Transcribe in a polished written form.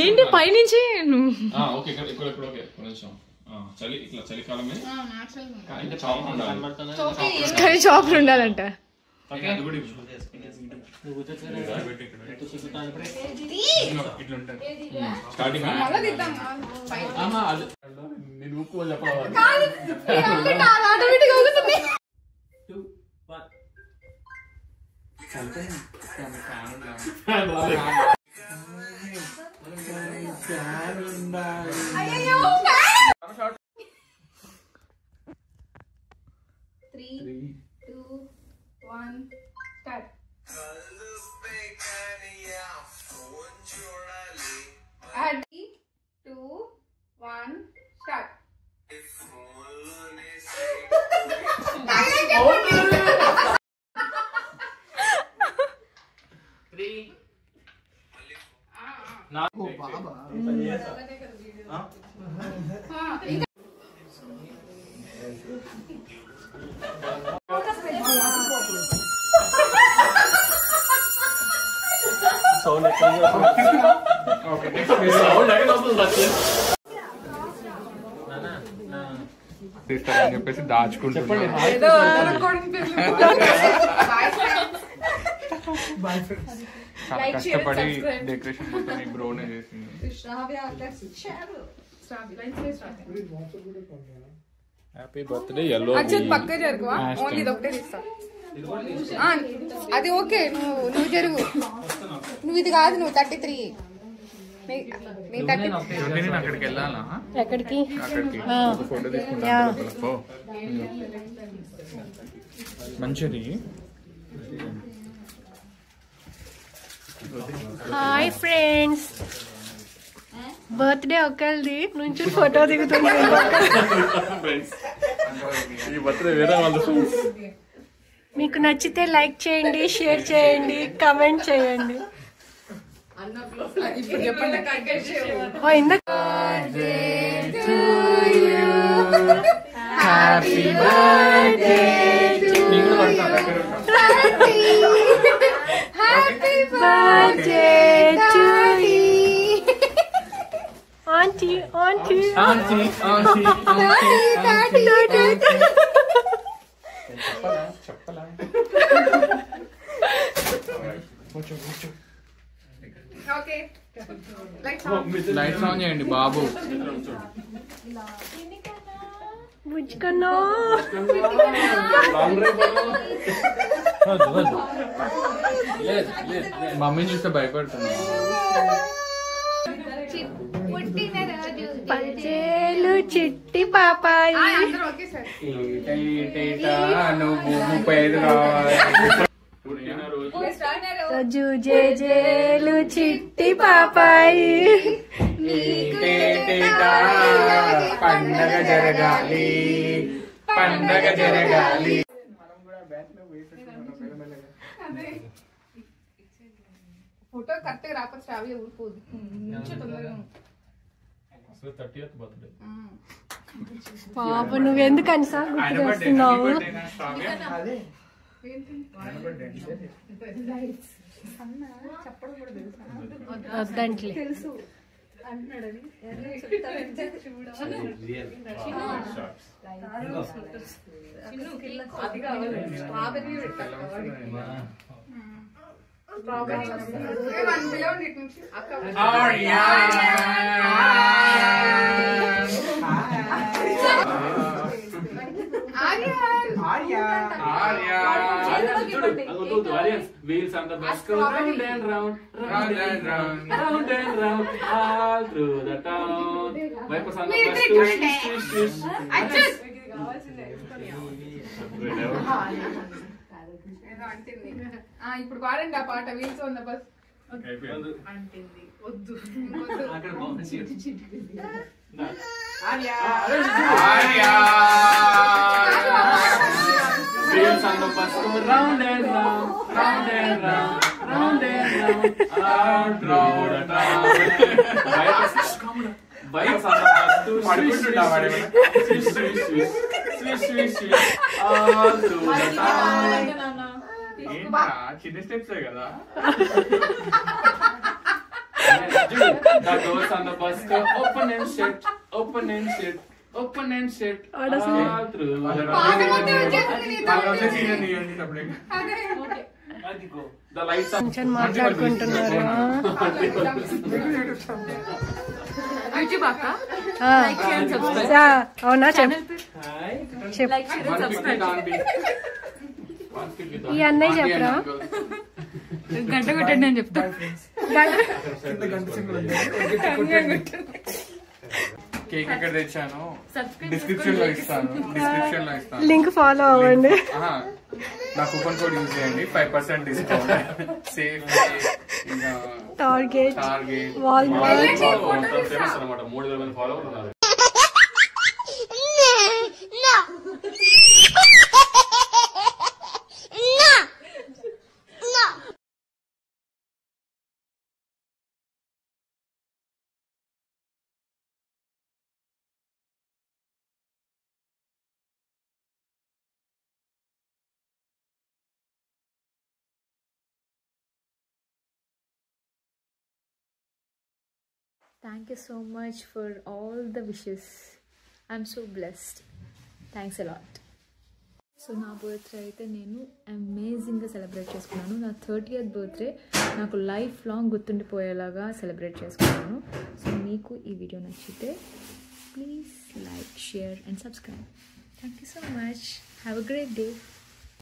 ఏంటి పైనుంచి ఓకే ఇక్కడ ఓకే కొంచెం చలి ఇట్లా చలికాలమే ఇంకా చాపర్ ఉండాలంట. స్టార్టింగ్ నేను ఊపుకో చెప్పాలి. తీస్తారని చెప్పేసి దాచుకుంటున్నాను. చాలా కష్టపడి డెకరేషన్ మొత్తం ఈ బ్రోనే చేసింది. హ్యాపీ బర్త్డే ఎల్లో పక్క జరుగు. ఓన్లీ ఇది ఒకటే తీస్తా. అది ఓకే, నువ్వు జరుగు. నువ్వు ఇది కాదు, నువ్వు 33. అక్కడికి వెళ్ళాలా? ఎక్కడికి? అక్కడికి ఫోటో తీసుకుంటా. మంచిది. హాయ్ ఫ్రెండ్స్, బర్త్డే ఒకరిది నుంచి ఫోటో దిగుతుంది. మీకు నచ్చితే లైక్ చేయండి, షేర్ చేయండి, కమెంట్ చేయండి. Happy birthday to you. Aunty aunty aunty aunty చెప్పలా లైట్స్ ఆన్ చేయండి బాబు. బుజ్జుకన్నా మమ్మీని చూస్తే భయపడుతున్నా. పల్చేలు చిట్టి పాపాయి జేజేలు చిట్టి పాపాయి పండగ జరగాలి, పండగ జరగాలి. ఫోటో కరెక్ట్గా రాకపోతే శ్రావ్య ఊరిపోదు. పాప నువ్వెందుకని సార్ గుర్తు చేస్తున్నావు? వద్దంట్లే తెలుసు అంటున్నాడని. Wheels on the bus go round and round, round and round, round and round, all through the town. Wipers on the bus go swish, swish, swish. ఇప్పుడు పాడండి ఆ పాట, వీల్స్ ఆన్ ద బస్. అంటింది వద్దు. Wheels on the bus go round and round, round and round, round and round, all through the town. Wipers on the bus go swish, swish, swish, swish, swish, swish, all through the town. చిన్న steps కదా. The doors on the bus go open and shut, open and shut, open and shut. All through. The lights are. మాట్లాడుకుంటున్నారు. YouTube అక్క అవునా చెప్పు. ఈ అన్నయ్య చెప్పరా? గంట కొట్టండి అని చెప్తా. కేక్ ఎక్కడ తెచ్చాను డిస్క్రిప్షన్ లో ఇస్తాను. లింక్ ఫాలో అవ్వండి. నా కూపన్ కోడ్ యూజ్ చేయండి 5% డిస్కౌంట్. సేఫ్ టార్గెట్ ఫేమస్ అన్నమాట. 3,000 మంది ఫాలోవర్లు ఉన్నారు. Thank you so much for all the wishes. I'm so blessed. Thanks a lot. So నా బర్త్డే అయితే నేను అమేజింగ్గా సెలబ్రేట్ చేసుకున్నాను. నా 30th బర్త్డే నాకు లైఫ్ లాంగ్ గుర్తుండిపోయేలాగా సెలబ్రేట్ చేసుకున్నాను. సో మీకు ఈ వీడియో నచ్చితే please like, share and subscribe. Thank you so much. Have a great day.